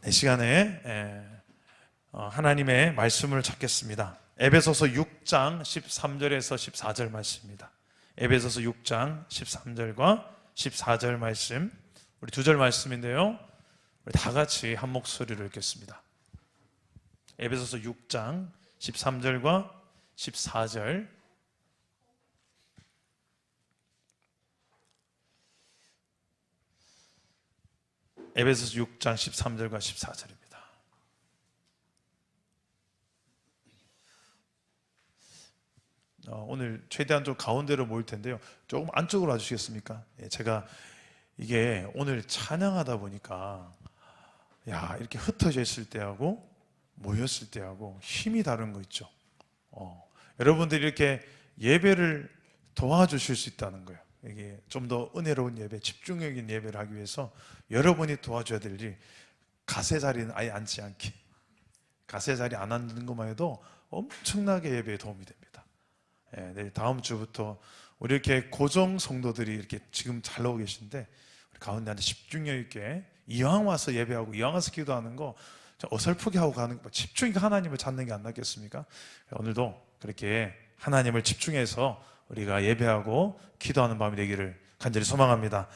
이 시간에 하나님의 말씀을 찾겠습니다. 에베소서 6장 13절에서 14절 말씀입니다. 에베소서 6장 13절과 14절 말씀, 우리 두 절 말씀인데요, 우리 다 같이 한 목소리로 읽겠습니다. 에베소서 6장 13절과 14절. 에베소서 6장 13절과 14절입니다. 오늘 최대한 좀 가운데로 모일 텐데요, 조금 안쪽으로 와주시겠습니까? 제가 이게 오늘 찬양하다 보니까 이렇게 흩어져 있을 때하고 모였을 때하고 힘이 다른 거 있죠. 여러분들이 이렇게 예배를 도와주실 수 있다는 거예요. 이게 좀 더 은혜로운 예배, 집중력 있는 예배를 하기 위해서 여러분이 도와줘야 될 일이, 가세 자리는 아예 앉지 않기, 가세 자리 안 앉는 것만 해도 엄청나게 예배에 도움이 됩니다. 내일 다음 주부터 우리 이렇게 고정 성도들이 이렇게 지금 잘 나오고 계신데, 우리 가운데 앉아 집중력 있게 이왕 와서 예배하고 이왕 와서 기도하는 거 어설프게 하고 가는 거, 집중이 하나님을 찾는 게 안 낫겠습니까? 오늘도 그렇게 하나님을 집중해서 우리가 예배하고 기도하는 밤이 되기를 간절히 소망합니다.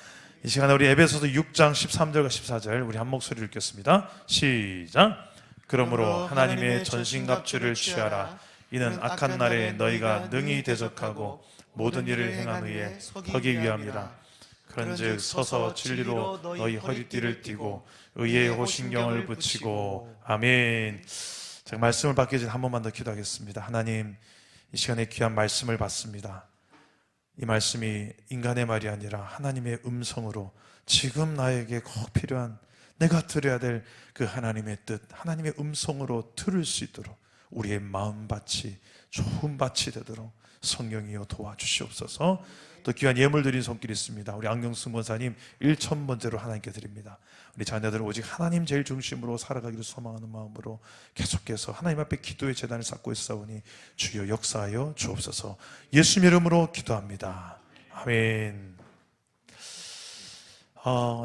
이 시간에 우리 에베소서 6장 13절과 14절 우리 한 목소리를 읽겠습니다. 시작. 그러므로 하나님의 전신갑주를 취하라. 이는 악한 날에 너희가 능히 대적하고 모든 일을 행한 후에 서기 위함이라. 그런즉 서서 진리로 너희 허리띠를 띠고 의의 호신경을 붙이고. 아멘. 제가 말씀을 받기 전에 한 번만 더 기도하겠습니다. 하나님, 이 시간에 귀한 말씀을 받습니다. 이 말씀이 인간의 말이 아니라 하나님의 음성으로 지금 나에게 꼭 필요한, 내가 들어야 될 그 하나님의 뜻, 하나님의 음성으로 들을 수 있도록 우리의 마음밭이 좋은 밭이 되도록 성령이여 도와주시옵소서. 또 귀한 예물 드린 손길이 있습니다. 우리 안경순 권사님 1,000번째로 하나님께 드립니다. 우리 자녀들은 오직 하나님 제일 중심으로 살아가기를 소망하는 마음으로 계속해서 하나님 앞에 기도의 재단을 쌓고 있사오니 주여 역사하여 주옵소서. 예수님 이름으로 기도합니다. 아멘.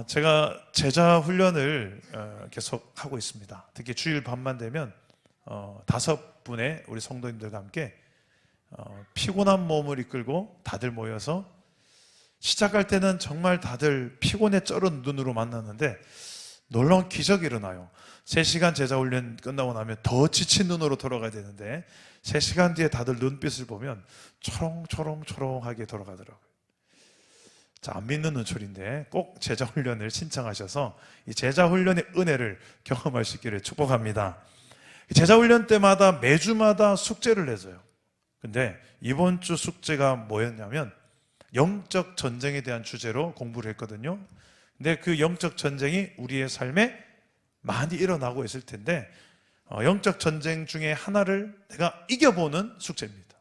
제가 제자 훈련을 계속 하고 있습니다. 특히 주일 밤만 되면 5분의 우리 성도님들과 함께 피곤한 몸을 이끌고 다들 모여서, 시작할 때는 정말 다들 피곤에 쩔은 눈으로 만났는데 놀라운 기적이 일어나요. 3시간 제자훈련 끝나고 나면 더 지친 눈으로 돌아가야 되는데 3시간 뒤에 다들 눈빛을 보면 초롱초롱초롱하게 돌아가더라고요. 자, 안 믿는 눈초리인데 꼭 제자훈련을 신청하셔서 이 제자훈련의 은혜를 경험할 수 있기를 축복합니다. 제자훈련 때마다 매주마다 숙제를 내줘요. 근데 이번 주 숙제가 뭐였냐면 영적 전쟁에 대한 주제로 공부를 했거든요. 근데 그 영적 전쟁이 우리의 삶에 많이 일어나고 있을 텐데 영적 전쟁 중에 하나를 내가 이겨보는 숙제입니다.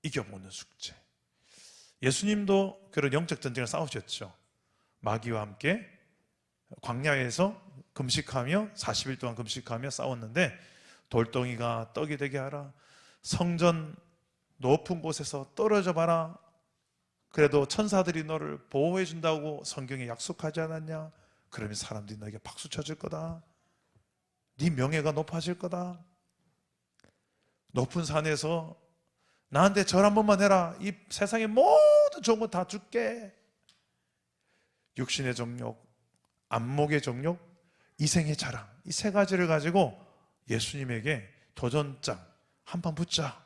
이겨보는 숙제. 예수님도 그런 영적 전쟁을 싸우셨죠. 마귀와 함께 광야에서 금식하며 40일 동안 금식하며 싸웠는데, 돌덩이가 떡이 되게 하라, 성전 높은 곳에서 떨어져 봐라, 그래도 천사들이 너를 보호해 준다고 성경에 약속하지 않았냐? 그러면 사람들이 너에게 박수 쳐줄 거다, 네 명예가 높아질 거다, 높은 산에서 나한테 절 한 번만 해라, 이 세상의 모든 좋은 거 다 줄게. 육신의 정욕, 안목의 정욕, 이생의 자랑, 이 3가지를 가지고 예수님에게 도전장 한 판 붙자.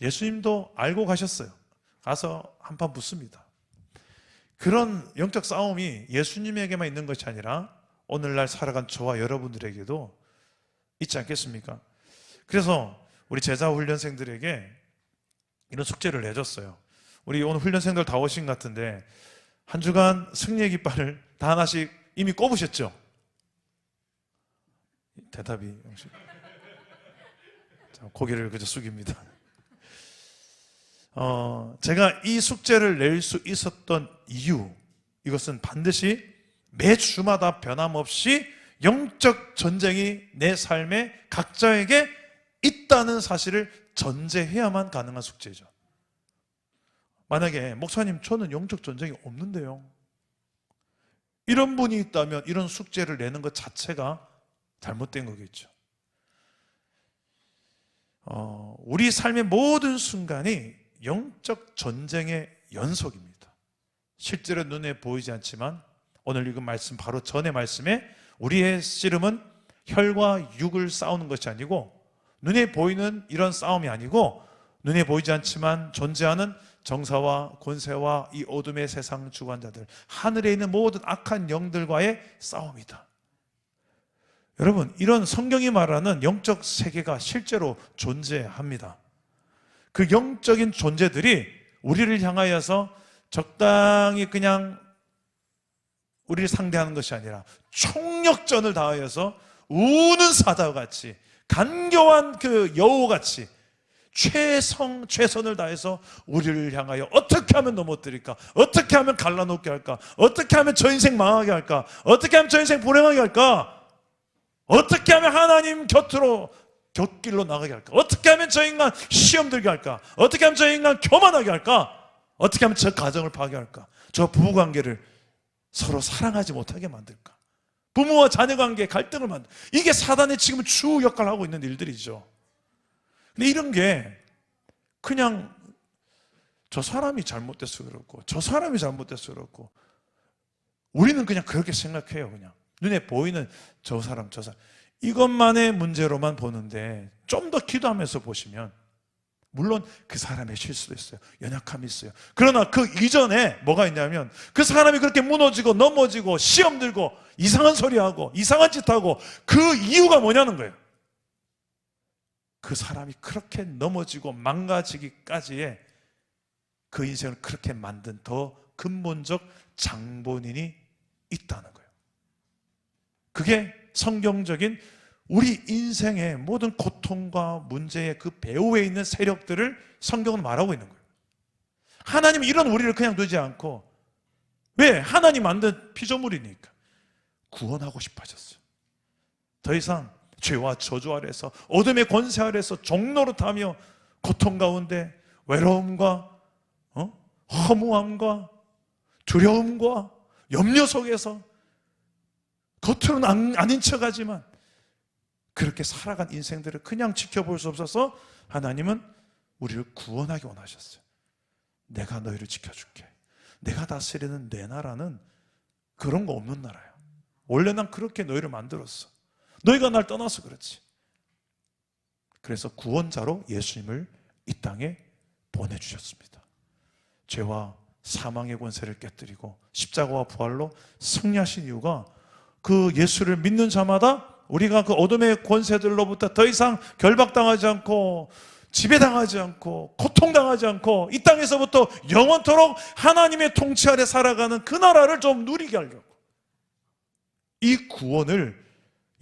예수님도 알고 가셨어요. 가서 한 판 붙습니다. 그런 영적 싸움이 예수님에게만 있는 것이 아니라 오늘날 살아간 저와 여러분들에게도 있지 않겠습니까? 그래서 우리 제자훈련생들에게 이런 숙제를 내줬어요. 우리 오늘 훈련생들 다 오신 것 같은데 한 주간 승리의 깃발을 다 하나씩 이미 꼽으셨죠? 대답이 고개를 그저 숙입니다. 제가 이 숙제를 낼 수 있었던 이유, 이것은 반드시 매주마다 변함없이 영적 전쟁이 내 삶에 각자에게 있다는 사실을 전제해야만 가능한 숙제죠. 만약에 목사님 저는 영적 전쟁이 없는데요, 이런 분이 있다면 이런 숙제를 내는 것 자체가 잘못된 거겠죠. 우리 삶의 모든 순간이 영적 전쟁의 연속입니다. 실제로 눈에 보이지 않지만 오늘 읽은 말씀 바로 전의 말씀에 우리의 씨름은 혈과 육을 싸우는 것이 아니고, 눈에 보이는 이런 싸움이 아니고, 눈에 보이지 않지만 존재하는 정사와 권세와 이 어둠의 세상 주관자들, 하늘에 있는 모든 악한 영들과의 싸움이다. 여러분, 이런 성경이 말하는 영적 세계가 실제로 존재합니다. 그 영적인 존재들이 우리를 향하여서 적당히 그냥 우리를 상대하는 것이 아니라 총력전을 다하여서 우는 사자와 같이, 간교한 그 여우같이 최선을 다해서 우리를 향하여 어떻게 하면 넘어뜨릴까? 어떻게 하면 갈라놓게 할까? 어떻게 하면 저 인생 망하게 할까? 어떻게 하면 저 인생 불행하게 할까? 어떻게 하면 하나님 곁길로 나가게 할까? 어떻게 하면 저 인간 시험 들게 할까? 어떻게 하면 저 인간 교만하게 할까? 어떻게 하면 저 가정을 파괴할까? 저 부부관계를 서로 사랑하지 못하게 만들까? 부모와 자녀관계 갈등을 만들까? 이게 사단이 지금 주 역할을 하고 있는 일들이죠. 근데 이런 게 그냥 저 사람이 잘못돼서 그렇고 저 사람이 잘못돼서 그렇고 우리는 그냥 그렇게 생각해요. 그냥 눈에 보이는 저 사람 이것만의 문제로만 보는데, 좀 더 기도하면서 보시면 물론 그 사람의 실수도 있어요. 연약함이 있어요. 그러나 그 이전에 뭐가 있냐면, 그 사람이 그렇게 무너지고 넘어지고 시험 들고 이상한 소리하고 이상한 짓하고 그 이유가 뭐냐는 거예요. 그 사람이 그렇게 넘어지고 망가지기까지의 그 인생을 그렇게 만든 더 근본적 장본인이 있다는 거예요. 그게 성경적인 우리 인생의 모든 고통과 문제의 그 배후에 있는 세력들을 성경은 말하고 있는 거예요. 하나님은 이런 우리를 그냥 두지 않고, 왜? 하나님 만든 피조물이니까 구원하고 싶어 하셨어요. 더 이상 죄와 저주 아래서, 어둠의 권세 아래서 종노릇하며 고통 가운데 외로움과 허무함과 두려움과 염려 속에서 겉으로는 아닌 척하지만 그렇게 살아간 인생들을 그냥 지켜볼 수 없어서 하나님은 우리를 구원하기 원하셨어요. 내가 너희를 지켜줄게. 내가 다스리는 내 나라는 그런 거 없는 나라야. 원래 난 그렇게 너희를 만들었어. 너희가 날 떠나서 그렇지. 그래서 구원자로 예수님을 이 땅에 보내주셨습니다. 죄와 사망의 권세를 깨뜨리고 십자가와 부활로 승리하신 이유가, 그 예수를 믿는 자마다 우리가 그 어둠의 권세들로부터 더 이상 결박당하지 않고 지배당하지 않고 고통당하지 않고 이 땅에서부터 영원토록 하나님의 통치 아래 살아가는 그 나라를 좀 누리게 하려고, 이 구원을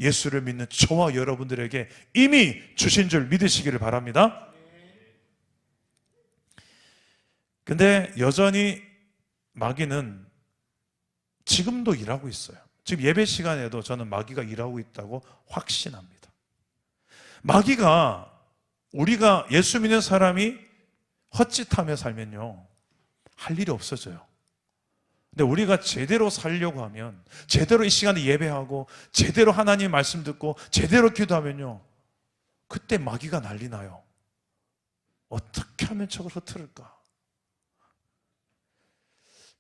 예수를 믿는 저와 여러분들에게 이미 주신 줄 믿으시기를 바랍니다. 근데 여전히 마귀는 지금도 일하고 있어요. 지금 예배 시간에도 저는 마귀가 일하고 있다고 확신합니다. 마귀가, 우리가 예수 믿는 사람이 헛짓하며 살면요, 할 일이 없어져요. 근데 우리가 제대로 살려고 하면, 제대로 이 시간에 예배하고 제대로 하나님 말씀 듣고 제대로 기도하면요, 그때 마귀가 난리 나요. 어떻게 하면 저걸 흐트릴까?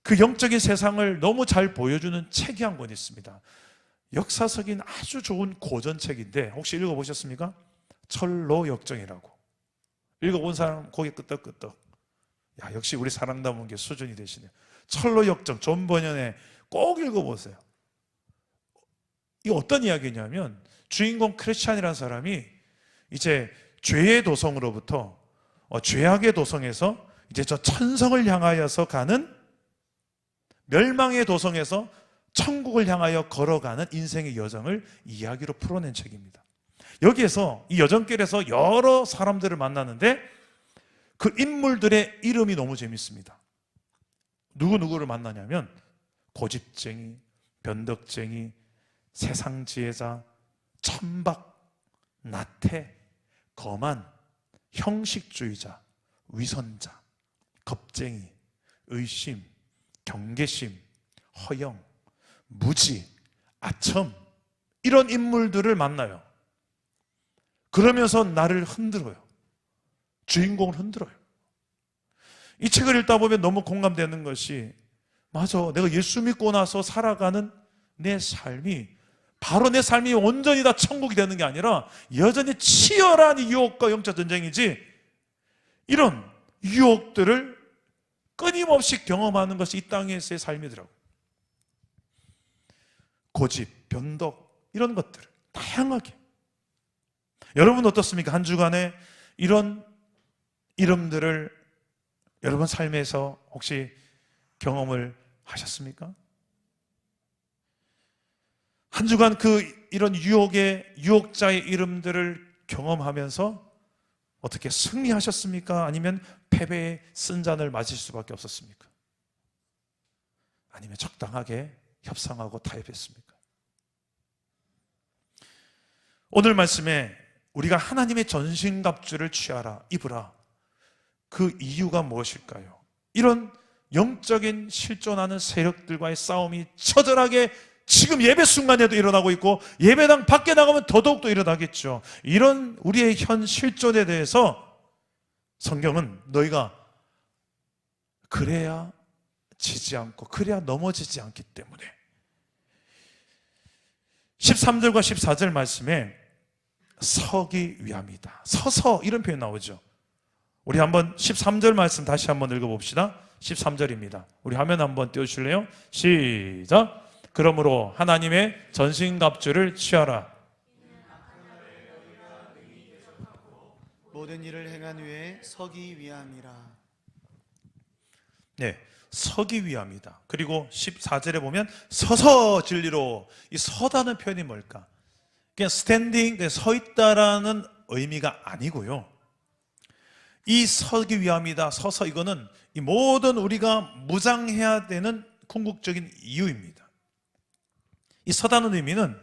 그 영적인 세상을 너무 잘 보여주는 책이 한 권 있습니다. 역사적인 아주 좋은 고전책인데 혹시 읽어보셨습니까? 철로역정이라고. 읽어본 사람 고개 끄덕끄덕. 야, 역시 우리 사랑다운 게 수준이 되시네요. 철로역정, 존 버년의 꼭 읽어보세요. 이게 어떤 이야기냐면, 주인공 크리스찬이라는 사람이 이제 죄의 도성으로부터 죄악의 도성에서 이제 저 천성을 향하여서 가는, 멸망의 도성에서 천국을 향하여 걸어가는 인생의 여정을 이야기로 풀어낸 책입니다. 여기에서 이 여정길에서 여러 사람들을 만나는데 그 인물들의 이름이 너무 재밌습니다. 누구를 만나냐면 고집쟁이, 변덕쟁이, 세상지혜자, 천박, 나태, 거만, 형식주의자, 위선자, 겁쟁이, 의심, 경계심, 허영, 무지, 아첨 이런 인물들을 만나요. 그러면서 나를 흔들어요. 주인공을 흔들어요. 이 책을 읽다 보면 너무 공감되는 것이, 맞아, 내가 예수 믿고 나서 살아가는 내 삶이, 바로 내 삶이 온전히 다 천국이 되는 게 아니라 여전히 치열한 유혹과 영적 전쟁이지, 이런 유혹들을 끊임없이 경험하는 것이 이 땅에서의 삶이더라고요. 고집, 변덕 이런 것들을 다양하게. 여러분 어떻습니까? 한 주간에 이런 이름들을 여러분 삶에서 혹시 경험을 하셨습니까? 한 주간 이런 유혹자의 이름들을 경험하면서 어떻게 승리하셨습니까? 아니면 패배의 쓴잔을 마실 수밖에 없었습니까? 아니면 적당하게 협상하고 타협했습니까? 오늘 말씀에 우리가 하나님의 전신갑주를 취하라, 입으라, 그 이유가 무엇일까요? 이런 영적인 실존하는 세력들과의 싸움이 처절하게 지금 예배 순간에도 일어나고 있고, 예배당 밖에 나가면 더더욱 또 일어나겠죠. 이런 우리의 현 실존에 대해서 성경은 너희가 그래야 지지 않고 그래야 넘어지지 않기 때문에, 13절과 14절 말씀에 서기 위함이다, 서서 이런 표현 나오죠. 우리 한번 13절 말씀 다시 한번 읽어봅시다. 13절입니다. 우리 화면 한번 띄워주실래요? 시작. 그러므로 하나님의 전신갑주를 취하라. 모든 일을 행한 후에 서기 위함이라. 네, 서기 위함이다. 그리고 14절에 보면 서서 진리로, 이 서다는 표현이 뭘까? 그냥 스탠딩, 서 있다라는 의미가 아니고요. 이 서기 위함이다, 서서, 이거는 이 모든 우리가 무장해야 되는 궁극적인 이유입니다. 이 서다는 의미는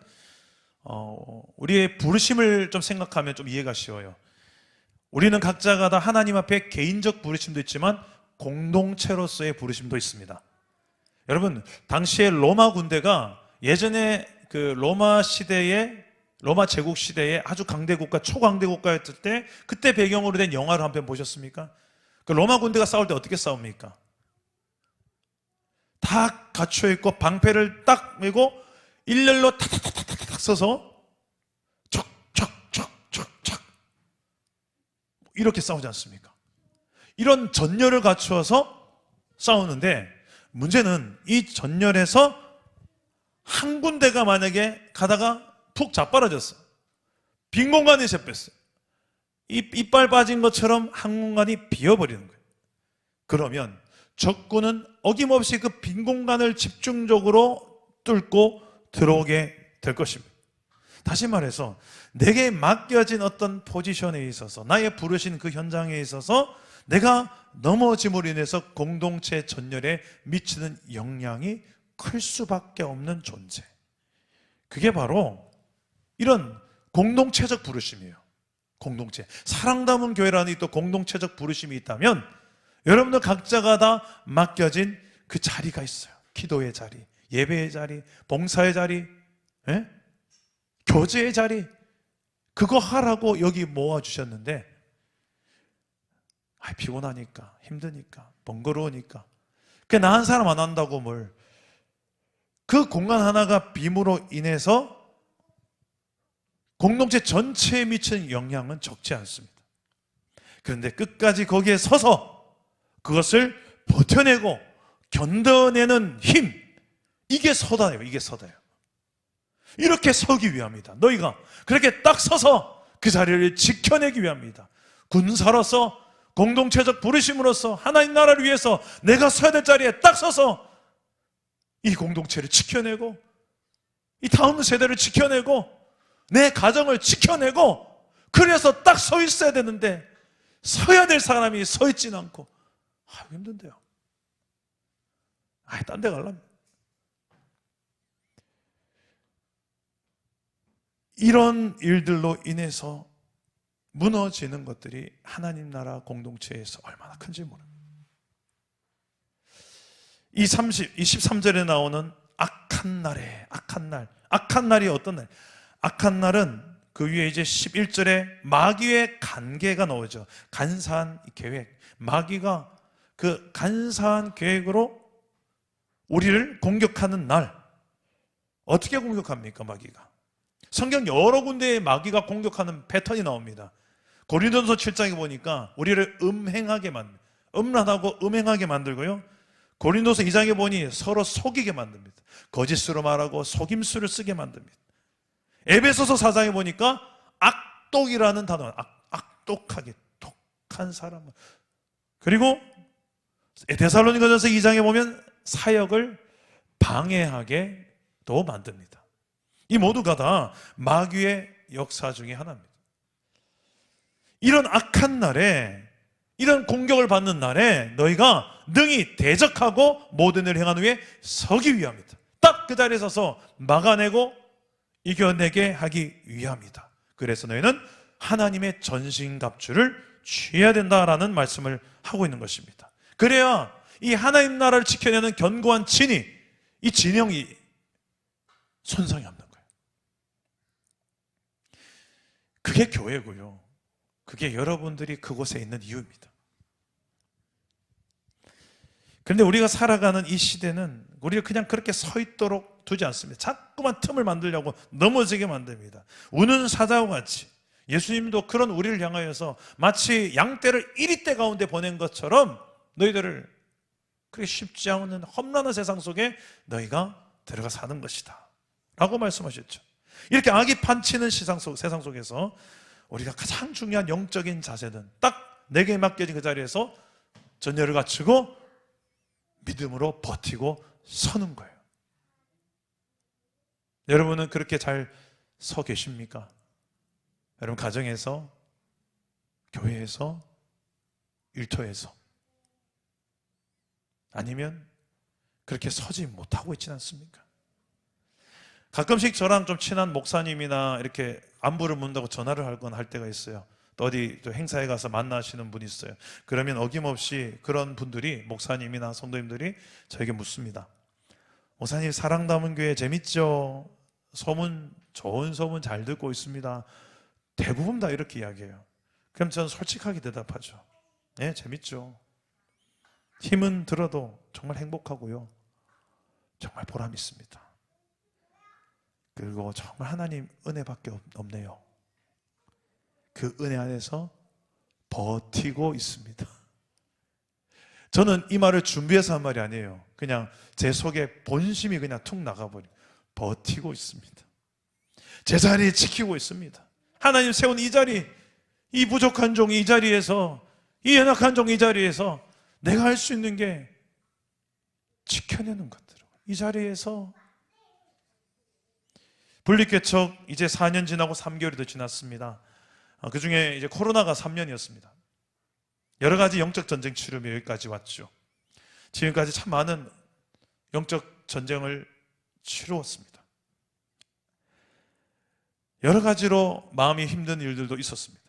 우리의 부르심을 좀 생각하면 좀 이해가 쉬워요. 우리는 각자가 다 하나님 앞에 개인적 부르심도 있지만 공동체로서의 부르심도 있습니다. 여러분, 당시에 로마 군대가 예전에 그 로마 제국 시대에 아주 강대국가, 초강대국가였을 때, 그때 배경으로 된 영화를 한 편 보셨습니까? 그 로마 군대가 싸울 때 어떻게 싸웁니까? 다 갖춰있고 방패를 딱 메고 일렬로 탁탁탁탁탁 서서 척척척척척 이렇게 싸우지 않습니까? 이런 전열을 갖추어서 싸우는데, 문제는 이 전열에서 한 군데가 만약에 가다가 푹 자빠라졌어. 빈 공간이 잡혔어요. 이빨 빠진 것처럼 한 공간이 비어버리는 거예요. 그러면 적군은 어김없이 그 빈 공간을 집중적으로 뚫고 들어오게 될 것입니다. 다시 말해서 내게 맡겨진 어떤 포지션에 있어서, 나의 부르신 그 현장에 있어서 내가 넘어짐으로 인해서 공동체 전열에 미치는 영향이 클 수밖에 없는 존재, 그게 바로 이런 공동체적 부르심이에요. 공동체, 사랑 담은 교회라는 또 공동체적 부르심이 있다면, 여러분들 각자가 다 맡겨진 그 자리가 있어요. 기도의 자리, 예배의 자리, 봉사의 자리, 교제의 자리, 그거 하라고 여기 모아주셨는데, 피곤하니까, 힘드니까, 번거로우니까, 그게 나 한 사람 안 한다고 뭘, 그 공간 하나가 빔으로 인해서 공동체 전체에 미치는 영향은 적지 않습니다. 그런데 끝까지 거기에 서서 그것을 버텨내고 견뎌내는 힘, 이게 서다예요. 이게 서다예요. 이렇게 서기 위함이다. 너희가 그렇게 딱 서서 그 자리를 지켜내기 위함이다. 군사로서, 공동체적 부르심으로서, 하나님 나라를 위해서 내가 서야 될 자리에 딱 서서 이 공동체를 지켜내고, 이 다음 세대를 지켜내고, 내 가정을 지켜내고, 그래서 딱 서 있어야 되는데 서야 될 사람이 서 있지는 않고, 힘든데요. 딴 데 가려면. 이런 일들로 인해서 무너지는 것들이 하나님 나라 공동체에서 얼마나 큰지 모릅니다. 이 13절에 나오는 악한 악한 날에, 악한 날. 악한 날이 어떤 날? 악한 날은 그 위에 이제 11절에 마귀의 간계가 나오죠. 간사한 계획. 마귀가 그 간사한 계획으로 우리를 공격하는 날. 어떻게 공격합니까, 마귀가? 성경 여러 군데에 마귀가 공격하는 패턴이 나옵니다. 고린도전서 7장에 보니까 우리를 음란하고 음행하게 만들고요. 고린도서 2장에 보니 서로 속이게 만듭니다. 거짓으로 말하고 속임수를 쓰게 만듭니다. 에베소서 4장에 보니까 악독이라는 단어, 악독하게, 독한 사람을. 그리고 데살로니가전서 2장에 보면 사역을 방해하게 또 만듭니다. 이 모두가 다 마귀의 역사 중에 하나입니다. 이런 악한 날에, 이런 공격을 받는 날에 너희가 능히 대적하고 모든 일을 행한 후에 서기 위함이다. 딱 그 자리에 서서 막아내고 이겨내게 하기 위함이다. 그래서 너희는 하나님의 전신갑주를 취해야 된다라는 말씀을 하고 있는 것입니다. 그래야 이 하나님 나라를 지켜내는 견고한 진이, 이 진영이 손상이 없는 거예요. 그게 교회고요. 그게 여러분들이 그곳에 있는 이유입니다. 그런데 우리가 살아가는 이 시대는 우리를 그냥 그렇게 서 있도록 두지 않습니다. 자꾸만 틈을 만들려고 넘어지게 만듭니다. 우는 사자와 같이 예수님도 그런 우리를 향하여서 마치 양떼를 이리떼 가운데 보낸 것처럼 너희들을 그렇게 쉽지 않은 험난한 세상 속에 너희가 들어가 사는 것이다 라고 말씀하셨죠. 이렇게 악이 판치는 세상 속에서 우리가 가장 중요한 영적인 자세는 딱 내게 맡겨진 그 자리에서 전열을 갖추고 믿음으로 버티고 서는 거예요. 여러분은 그렇게 잘 서 계십니까? 여러분 가정에서, 교회에서, 일터에서, 아니면 그렇게 서지 못하고 있지는 않습니까? 가끔씩 저랑 좀 친한 목사님이나 이렇게 안부를 묻는다고 전화를 할 때가 있어요. 또 어디 행사에 가서 만나시는 분이 있어요. 그러면 어김없이 그런 분들이, 목사님이나 성도님들이 저에게 묻습니다. 목사님, 사랑 담은 교회 재밌죠? 소문, 좋은 소문 잘 듣고 있습니다. 대부분 다 이렇게 이야기해요. 그럼 저는 솔직하게 대답하죠. 네, 재밌죠. 힘은 들어도 정말 행복하고요. 정말 보람 있습니다. 그리고 정말 하나님 은혜밖에 없네요. 그 은혜 안에서 버티고 있습니다. 저는 이 말을 준비해서 한 말이 아니에요. 그냥 제 속에 본심이 그냥 툭 나가버려요. 버티고 있습니다. 제 자리 지키고 있습니다. 하나님 세운 이 자리, 이 부족한 종이 이 자리에서, 이 연약한 종이 이 자리에서 내가 할 수 있는 게 지켜내는 것들. 이 자리에서 분리개척 이제 4년 지나고 3개월이 더 지났습니다. 그 중에 이제 코로나가 3년이었습니다. 여러 가지 영적 전쟁 치르며 여기까지 왔죠. 지금까지 참 많은 영적 전쟁을 치루었습니다. 여러 가지로 마음이 힘든 일들도 있었습니다.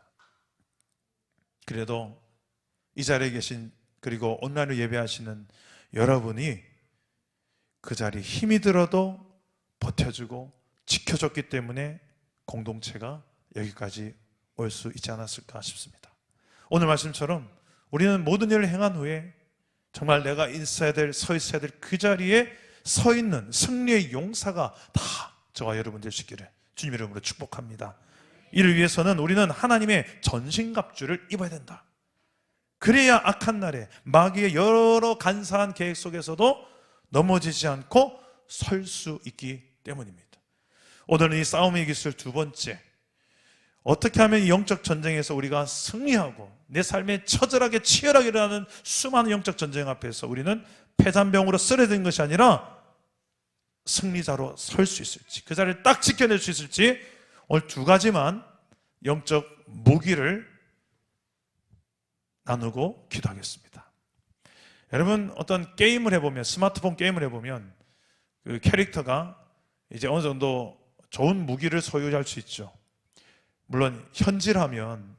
그래도 이 자리에 계신, 그리고 온라인으로 예배하시는 여러분이 그 자리에 힘이 들어도 버텨주고 지켜줬기 때문에 공동체가 여기까지 올 수 있지 않았을까 싶습니다. 오늘 말씀처럼 우리는 모든 일을 행한 후에 정말 내가 있어야 될, 서 있어야 될 그 자리에 서 있는 승리의 용사가 다 저와 여러분 되시기를 주님 이름으로 축복합니다. 이를 위해서는 우리는 하나님의 전신갑주를 입어야 된다. 그래야 악한 날에 마귀의 여러 간사한 계획 속에서도 넘어지지 않고 설 수 있기 때문입니다. 오늘은 이 싸움의 기술 두 번째, 어떻게 하면 이 영적 전쟁에서 우리가 승리하고 내 삶에 처절하게 치열하게 일어나는 수많은 영적 전쟁 앞에서 우리는 패잔병으로 쓰러진 것이 아니라 승리자로 설 수 있을지, 그 자리를 딱 지켜낼 수 있을지, 오늘 두 가지만 영적 무기를 나누고 기도하겠습니다. 여러분, 어떤 게임을 해보면, 스마트폰 게임을 해보면 그 캐릭터가 이제 어느 정도 좋은 무기를 소유할 수 있죠. 물론 현질하면,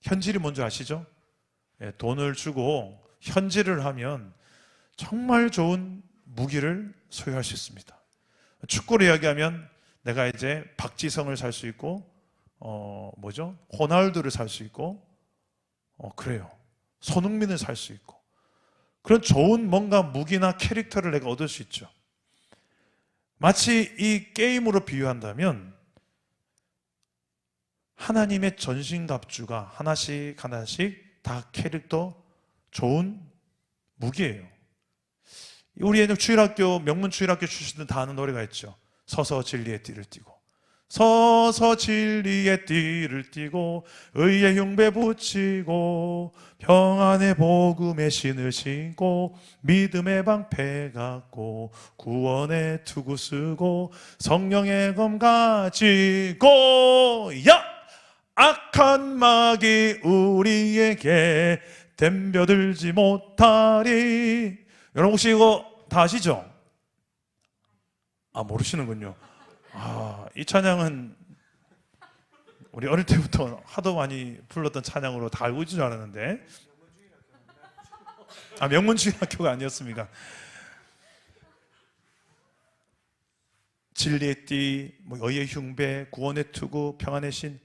현질이 뭔지 아시죠? 돈을 주고 현질을 하면 정말 좋은 무기를 소유할 수 있습니다. 축구를 이야기하면 내가 이제 박지성을 살 수 있고 호날두를 살 수 있고 그래요. 손흥민을 살 수 있고 그런 좋은 뭔가 무기나 캐릭터를 내가 얻을 수 있죠. 마치 이 게임으로 비유한다면 하나님의 전신갑주가 하나씩 하나씩 다 캐릭터 좋은 무기예요. 우리 애들 주일학교, 명문 주일학교 출신들 다 아는 노래가 있죠. 서서 진리의 띠를 띠고, 서서 진리의 띠를 띠고, 의의 흉배 붙이고, 평안의 복음의 신을 신고, 믿음의 방패 갖고, 구원의 투구 쓰고, 성령의 검 가지고, 야! 악한 마귀 우리에게 덤벼들지 못하리. 여러분 혹시 이거 다 아시죠? 모르시는군요. 이 찬양은 우리 어릴 때부터 하도 많이 불렀던 찬양으로 다 알고 있는 줄 알았는데 명문주일학교가 아니었습니까? 진리의 띠, 의의 흉배, 구원의 투구, 평안의 신,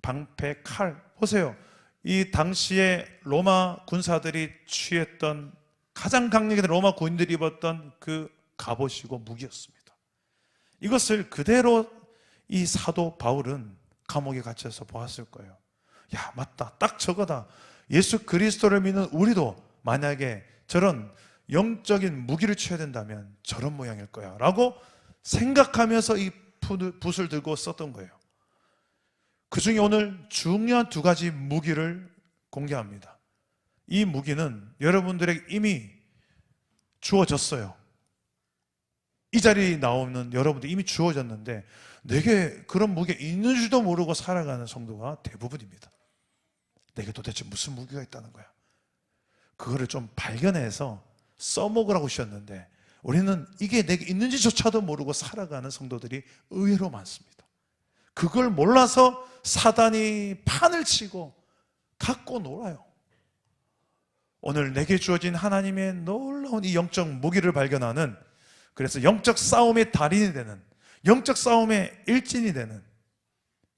방패, 칼. 보세요. 이 당시에 로마 군사들이 취했던 가장 강력한 로마 군인들이 입었던 그 갑옷이고 무기였습니다. 이것을 그대로 이 사도 바울은 감옥에 갇혀서 보았을 거예요. 야, 맞다. 딱 저거다. 예수 그리스도를 믿는 우리도 만약에 저런 영적인 무기를 취해야 된다면 저런 모양일 거야 라고 생각하면서 이 붓을 들고 썼던 거예요. 그 중에 오늘 중요한 두 가지 무기를 공개합니다. 이 무기는 여러분들에게 이미 주어졌어요. 이 자리에 나오는 여러분들 이미 주어졌는데 내게 그런 무기가 있는 줄도 모르고 살아가는 성도가 대부분입니다. 내게 도대체 무슨 무기가 있다는 거야. 그거를 좀 발견해서 써먹으라고 하셨는데 우리는 이게 내게 있는지조차도 모르고 살아가는 성도들이 의외로 많습니다. 그걸 몰라서 사단이 판을 치고 갖고 놀아요. 오늘 내게 주어진 하나님의 놀라운 이 영적 무기를 발견하는, 그래서 영적 싸움의 달인이 되는, 영적 싸움의 일진이 되는,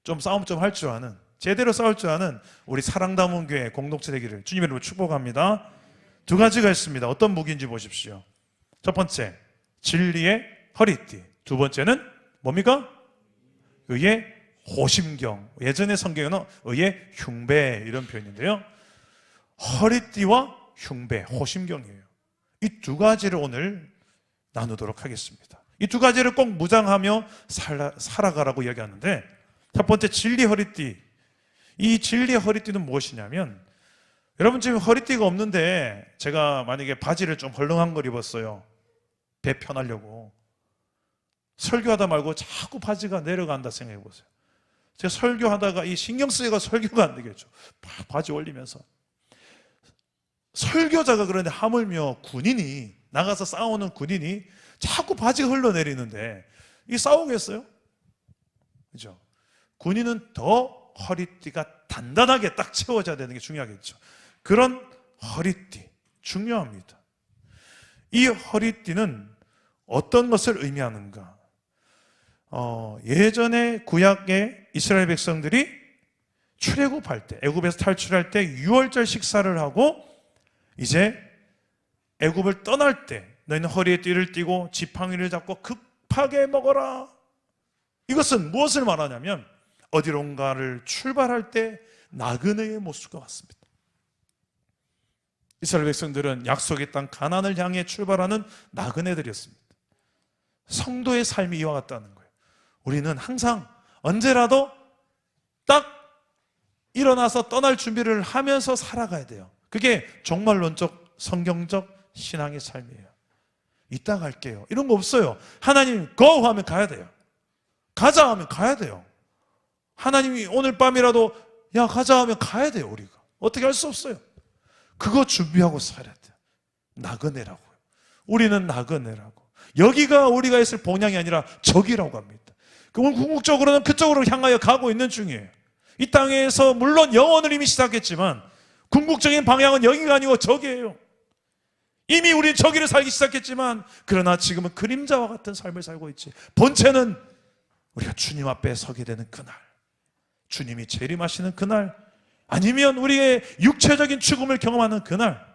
좀 싸움 좀 할 줄 아는, 제대로 싸울 줄 아는 우리 사랑담은 교회 공동체 되기를 주님의 이름으로 축복합니다. 두 가지가 있습니다. 어떤 무기인지 보십시오. 첫 번째, 진리의 허리띠. 두 번째는 뭡니까? 의의 호심경. 예전의 성경에는 의의 흉배 이런 표현인데요. 허리띠와 흉배, 호심경이에요. 이 두 가지를 오늘 나누도록 하겠습니다. 이 두 가지를 꼭 무장하며 살아가라고 이야기하는데, 첫 번째 진리 허리띠. 이 진리의 허리띠는 무엇이냐면, 여러분 지금 허리띠가 없는데 제가 만약에 바지를 좀 헐렁한 걸 입었어요. 배 편하려고. 설교하다 말고 자꾸 바지가 내려간다 생각해 보세요. 제가 설교하다가 이 신경 쓰이가 설교가 안 되겠죠. 바지 올리면서. 설교자가 그런데 하물며 군인이, 나가서 싸우는 군인이 자꾸 바지가 흘러내리는데 이 싸우겠어요? 그죠? 군인은 더 허리띠가 단단하게 딱 채워져야 되는 게 중요하겠죠. 그런 허리띠 중요합니다. 이 허리띠는 어떤 것을 의미하는가? 예전에 구약의 이스라엘 백성들이 출애굽할 때, 애굽에서 탈출할 때 유월절 식사를 하고 이제 애굽을 떠날 때 너희는 허리에 띠를 띠고 지팡이를 잡고 급하게 먹어라. 이것은 무엇을 말하냐면 어디론가를 출발할 때 나그네의 모습과 같습니다. 이스라엘 백성들은 약속의 땅 가나안을 향해 출발하는 나그네들이었습니다. 성도의 삶이 이와 같다는 거예요. 우리는 항상 언제라도 딱 일어나서 떠날 준비를 하면서 살아가야 돼요. 그게 종말론적 성경적 신앙의 삶이에요. 이따 갈게요. 이런 거 없어요. 하나님 go 하면 가야 돼요. 가자 하면 가야 돼요. 하나님이 오늘 밤이라도 야 가자 하면 가야 돼요. 우리가 어떻게 할 수 없어요. 그거 준비하고 살아야 돼요. 나그네라고요. 우리는 나그네라고. 여기가 우리가 있을 본향이 아니라 저기라고 합니다. 그럼 궁극적으로는 그쪽으로 향하여 가고 있는 중이에요. 이 땅에서 물론 영혼을 이미 시작했지만 궁극적인 방향은 여기가 아니고 저기예요. 이미 우린 저기를 살기 시작했지만 그러나 지금은 그림자와 같은 삶을 살고 있지. 본체는 우리가 주님 앞에 서게 되는 그날, 주님이 재림하시는 그날, 아니면 우리의 육체적인 죽음을 경험하는 그날,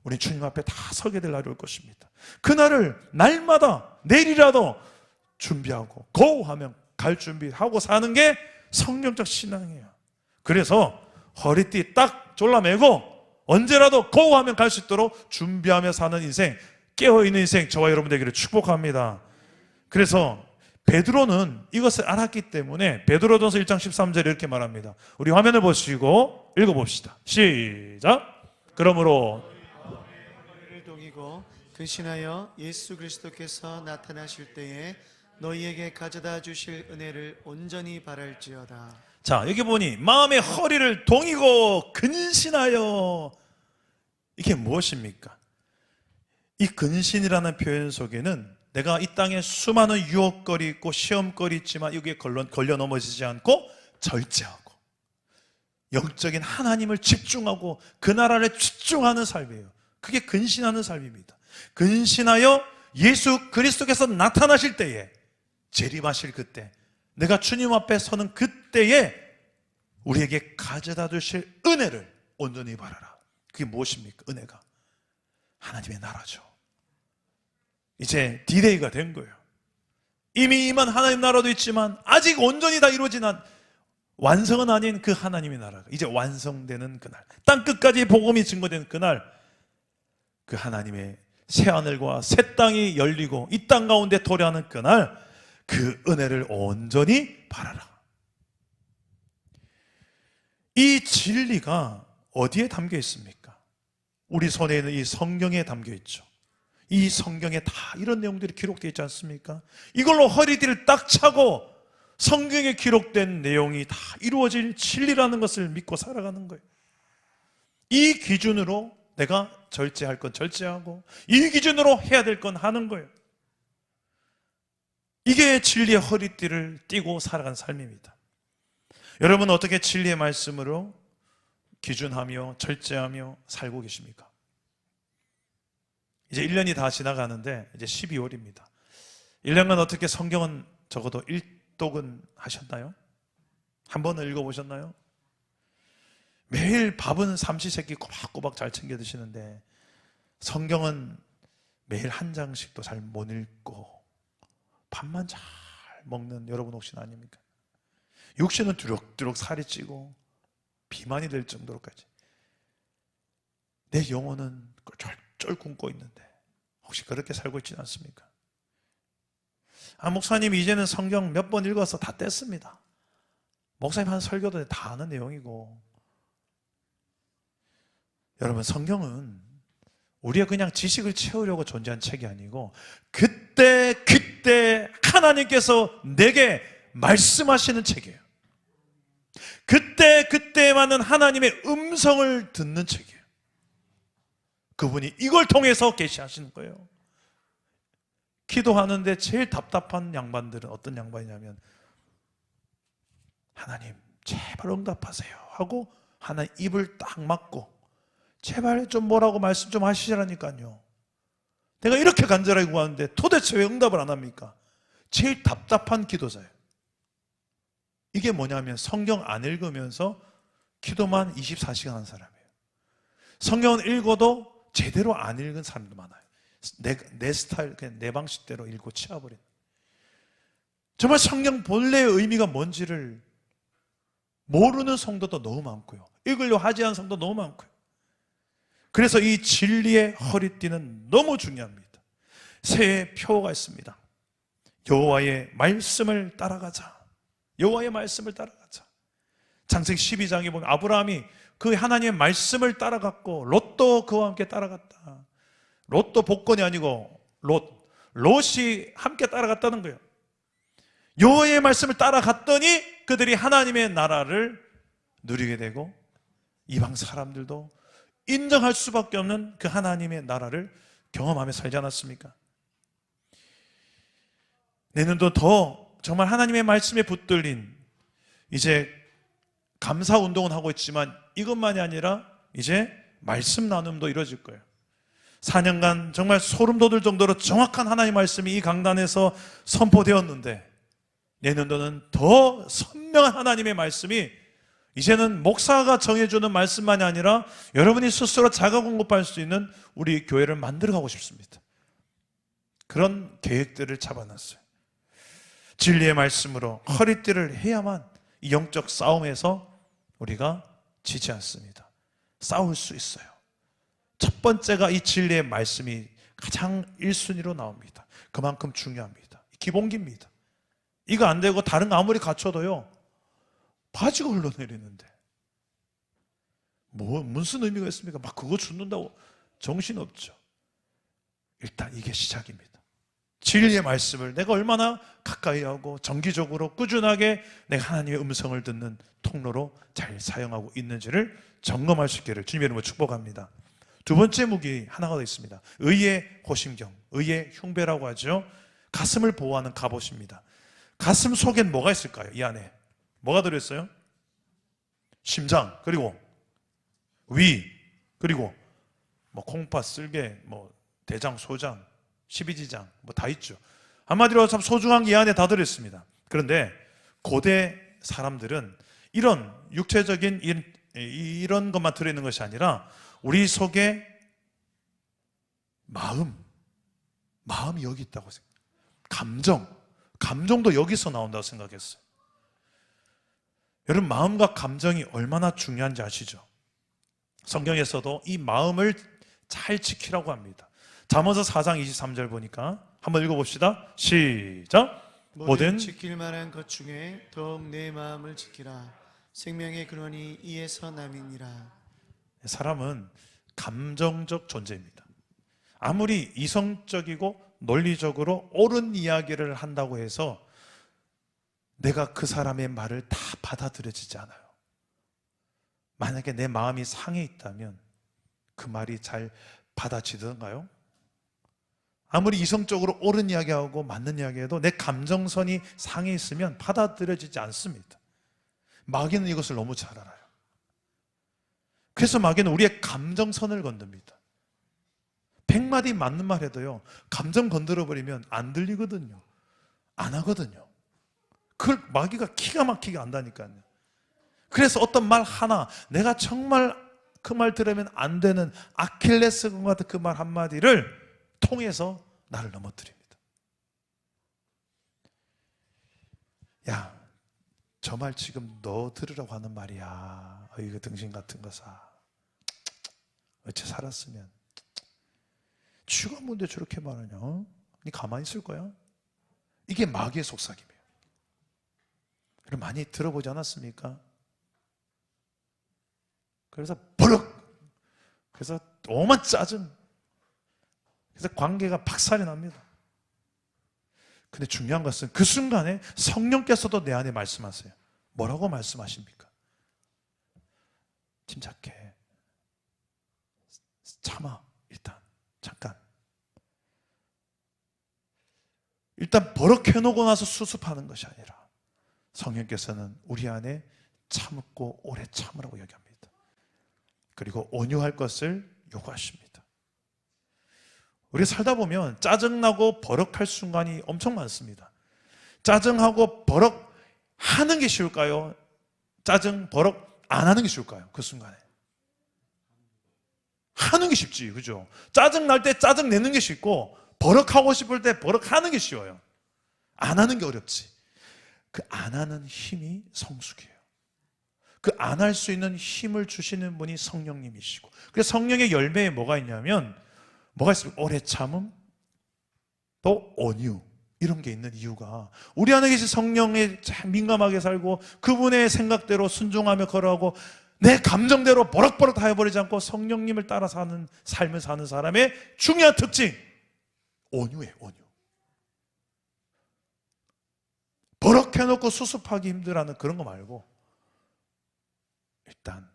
우리 주님 앞에 다 서게 될 날이 올 것입니다. 그날을 날마다 내일이라도 준비하고 고하면 갈 준비하고 사는 게 성경적 신앙이에요. 그래서 허리띠 딱 졸라매고 언제라도 고하면 갈 수 있도록 준비하며 사는 인생, 깨어있는 인생, 저와 여러분 되기를 축복합니다. 그래서 베드로는 이것을 알았기 때문에 베드로전서 1장 13절에 이렇게 말합니다. 우리 화면을 보시고 읽어봅시다. 시작. 그러므로 를 동이고 근신하여 예수 그리스도께서 나타나실 때에 너희에게 가져다 주실 은혜를 온전히 바랄지어다. 자, 여기 보니 마음의 허리를 동이고 근신하여, 이게 무엇입니까? 이 근신이라는 표현 속에는 내가 이 땅에 수많은 유혹거리 있고 시험거리 있지만 여기에 걸려 넘어지지 않고 절제하고 영적인 하나님을 집중하고 그 나라를 집중하는 삶이에요. 그게 근신하는 삶입니다. 근신하여 예수 그리스도께서 나타나실 때에, 재림하실 그때, 내가 주님 앞에 서는 그때에 우리에게 가져다 주실 은혜를 온전히 바라라. 그게 무엇입니까? 은혜가 하나님의 나라죠. 이제 디데이가 된 거예요. 이미 임한 하나님 나라도 있지만 아직 온전히 다 이루어진 완성은 아닌 그 하나님의 나라가 이제 완성되는 그날, 땅 끝까지 복음이 증거되는 그날, 그 하나님의 새하늘과 새 땅이 열리고 이 땅 가운데 도래하는 그날, 그 은혜를 온전히 바라라. 이 진리가 어디에 담겨 있습니까? 우리 손에 있는 이 성경에 담겨 있죠. 이 성경에 다 이런 내용들이 기록되어 있지 않습니까? 이걸로 허리띠를 딱 차고 성경에 기록된 내용이 다 이루어질 진리라는 것을 믿고 살아가는 거예요. 이 기준으로 내가 절제할 건 절제하고 이 기준으로 해야 될 건 하는 거예요. 이게 진리의 허리띠를 띠고 살아가는 삶입니다. 여러분 어떻게 진리의 말씀으로 기준하며 절제하며 살고 계십니까? 이제 1년이 다 지나가는데 이제 12월입니다. 1년간 어떻게 성경은 적어도 일독은 하셨나요? 한 번은 읽어보셨나요? 매일 밥은 삼시세끼 꼬박꼬박 잘 챙겨 드시는데 성경은 매일 한 장씩도 잘 못 읽고 밥만 잘 먹는 여러분 혹시나 아닙니까? 육신은 두룩두룩 살이 찌고 비만이 될 정도로까지 내 영혼은 쫄쫄 굶고 있는데 혹시 그렇게 살고 있지는 않습니까? 목사님 이제는 성경 몇 번 읽어서 다 뗐습니다. 목사님 한 설교도 다 아는 내용이고. 여러분 성경은 우리가 그냥 지식을 채우려고 존재한 책이 아니고 그때 하나님께서 내게 말씀하시는 책이에요. 그때에만은 하나님의 음성을 듣는 책이에요. 그분이 이걸 통해서 계시하시는 거예요. 기도하는데 제일 답답한 양반들은 어떤 양반이냐면 하나님 제발 응답하세요 하고 하나님 입을 딱 막고 제발 좀 뭐라고 말씀 좀 하시라니까요. 내가 이렇게 간절하게 구하는데 도대체 왜 응답을 안 합니까? 제일 답답한 기도자예요. 이게 뭐냐면 성경 안 읽으면서 기도만 24시간 하는 사람이에요. 성경은 읽어도 제대로 안 읽은 사람도 많아요. 내 스타일, 그냥 내 방식대로 읽고 치워버린. 정말 성경 본래의 의미가 뭔지를 모르는 성도도 너무 많고요. 읽으려 하지 않은 성도 너무 많고요. 그래서 이 진리의 허리띠는 너무 중요합니다. 새해 표어가 있습니다. 여호와의 말씀을 따라가자. 여호와의 말씀을 따라가자. 창세기 12장에 보면 아브라함이 그 하나님의 말씀을 따라갔고 롯도 그와 함께 따라갔다. 롯도 복권이 아니고 롯이 함께 따라갔다는 거예요. 여호와의 말씀을 따라갔더니 그들이 하나님의 나라를 누리게 되고 이방 사람들도 인정할 수밖에 없는 그 하나님의 나라를 경험하며 살지 않았습니까? 내년도 더 정말 하나님의 말씀에 붙들린 이제 감사운동은 하고 있지만 이것만이 아니라 이제 말씀 나눔도 이루어질 거예요. 4년간 정말 소름 돋을 정도로 정확한 하나님의 말씀이 이 강단에서 선포되었는데, 내년도는 더 선명한 하나님의 말씀이 이제는 목사가 정해주는 말씀만이 아니라 여러분이 스스로 자가 공급할 수 있는 우리 교회를 만들어가고 싶습니다. 그런 계획들을 잡아놨어요. 진리의 말씀으로 허리띠를 해야만 이 영적 싸움에서 우리가 지지 않습니다. 싸울 수 있어요. 첫 번째가 이 진리의 말씀이 가장 1순위로 나옵니다. 그만큼 중요합니다. 기본기입니다. 이거 안 되고 다른 거 아무리 갖춰도요, 바지가 흘러내리는데 무슨 의미가 있습니까? 막 그거 죽는다고 정신없죠. 일단 이게 시작입니다. 진리의 말씀을 내가 얼마나 가까이 하고 정기적으로 꾸준하게 내가 하나님의 음성을 듣는 통로로 잘 사용하고 있는지를 점검할 수 있기를 주님의 이름으로 축복합니다. 두 번째 무기 하나가 더 있습니다. 의의 호심경, 의의 흉배라고 하죠. 가슴을 보호하는 갑옷입니다. 가슴 속엔 뭐가 있을까요? 이 안에 뭐가 들어있어요? 심장, 그리고 위, 그리고 뭐 콩팥, 쓸개, 뭐 대장, 소장, 십이지장 뭐 다 있죠. 한마디로 참 소중한 게 이 안에 다 들어있습니다. 그런데 고대 사람들은 이런 육체적인 이런 것만 들어있는 것이 아니라 우리 속에 마음이 여기 있다고 생각해요. 감정도 여기서 나온다고 생각했어요. 여러분, 마음과 감정이 얼마나 중요한지 아시죠? 성경에서도 이 마음을 잘 지키라고 합니다. 잠언서 4장 23절 보니까 한번 읽어봅시다. 시작. 모든 지킬 만한 것 중에 더욱 내 마음을 지키라. 생명의 근원이 이에서 남이니라. 사람은 감정적 존재입니다. 아무리 이성적이고 논리적으로 옳은 이야기를 한다고 해서 내가 그 사람의 말을 다 받아들여지지 않아요. 만약에 내 마음이 상해 있다면 그 말이 잘 받아지던가요? 아무리 이성적으로 옳은 이야기하고 맞는 이야기해도 내 감정선이 상해 있으면 받아들여지지 않습니다. 마귀는 이것을 너무 잘 알아요. 그래서 마귀는 우리의 감정선을 건듭니다. 100마디 맞는 말 해도요, 감정 건드려버리면 안 들리거든요. 안 하거든요. 그걸 마귀가 기가 막히게 안다니까요. 그래서 어떤 말 하나, 내가 정말 그 말 들으면 안 되는 아킬레스건 같은 그 말 한마디를 통해서 나를 넘어뜨립니다. 야, 저 말 지금 너 들으라고 하는 말이야. 이거 등신 같은 거 사. 어째 살았으면. 쥐가 뭔데 저렇게 말하냐? 니 가만히 있을 거야? 이게 마귀의 속삭임이에요. 여러분 많이 들어보지 않았습니까? 그래서 버럭! 그래서 오만 짜증! 그래서 관계가 박살이 납니다. 근데 중요한 것은 그 순간에 성령께서도 내 안에 말씀하세요. 뭐라고 말씀하십니까? 침착해. 참아. 잠깐. 일단 버럭해놓고 나서 수습하는 것이 아니라 성령께서는 우리 안에 참고 오래 참으라고 이야기합니다. 그리고 온유할 것을 요구하십니다. 우리 살다 보면 짜증나고 버럭할 순간이 엄청 많습니다. 짜증하고 버럭하는 게 쉬울까요? 짜증, 버럭 안 하는 게 쉬울까요? 그 순간에 하는 게 쉽지, 그죠? 짜증 날 때 짜증 내는 게 쉽고 버럭하고 싶을 때 버럭하는 게 쉬워요. 안 하는 게 어렵지. 그 안 하는 힘이 성숙이에요. 그 안 할 수 있는 힘을 주시는 분이 성령님이시고, 그래서 성령의 열매에 뭐가 있냐면 뭐가 있습니까? 오래 참음, 또 온유, 이런 게 있는 이유가 우리 안에 계신 성령에 참 민감하게 살고 그분의 생각대로 순종하며 걸어가고 내 감정대로 버럭버럭 다 해버리지 않고 성령님을 따라 사는 삶을 사는 사람의 중요한 특징, 온유예요. 온유. 버럭해놓고 수습하기 힘들어하는 그런 거 말고 일단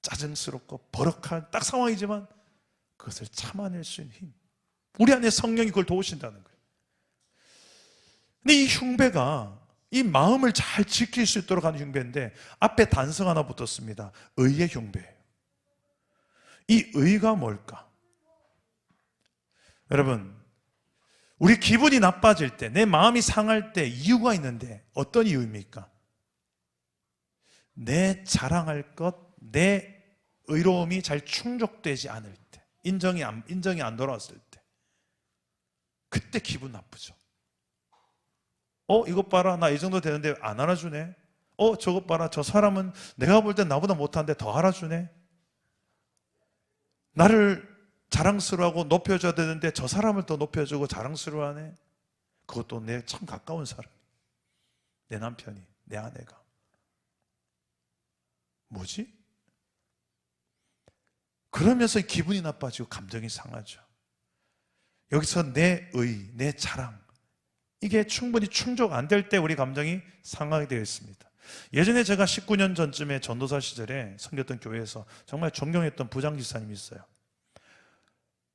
짜증스럽고 버럭한 딱 상황이지만 그것을 참아낼 수 있는 힘, 우리 안에 성령이 그걸 도우신다는 거예요. 근데 이 흉배가 이 마음을 잘 지킬 수 있도록 하는 흉배인데 앞에 단성 하나 붙었습니다. 의의 흉배예요. 이 의가 뭘까? 여러분, 우리 기분이 나빠질 때, 내 마음이 상할 때 이유가 있는데 어떤 이유입니까? 내 자랑할 것, 내 의로움이 잘 충족되지 않을 때, 인정이 안 돌아왔을 때, 그때 기분 나쁘죠. 이것 봐라, 나 이 정도 되는데 안 알아주네. 저것 봐라, 저 사람은 내가 볼 땐 나보다 못하는데 더 알아주네. 나를 자랑스러워하고 높여줘야 되는데 저 사람을 더 높여주고 자랑스러워하네. 그것도 내 참 가까운 사람, 내 남편이, 내 아내가. 뭐지? 그러면서 기분이 나빠지고 감정이 상하죠. 여기서 내 내 자랑, 이게 충분히 충족 안 될 때 우리 감정이 상하게 되어 있습니다. 예전에 제가 19년 전쯤에 전도사 시절에 섬겼던 교회에서 정말 존경했던 부장지사님이 있어요.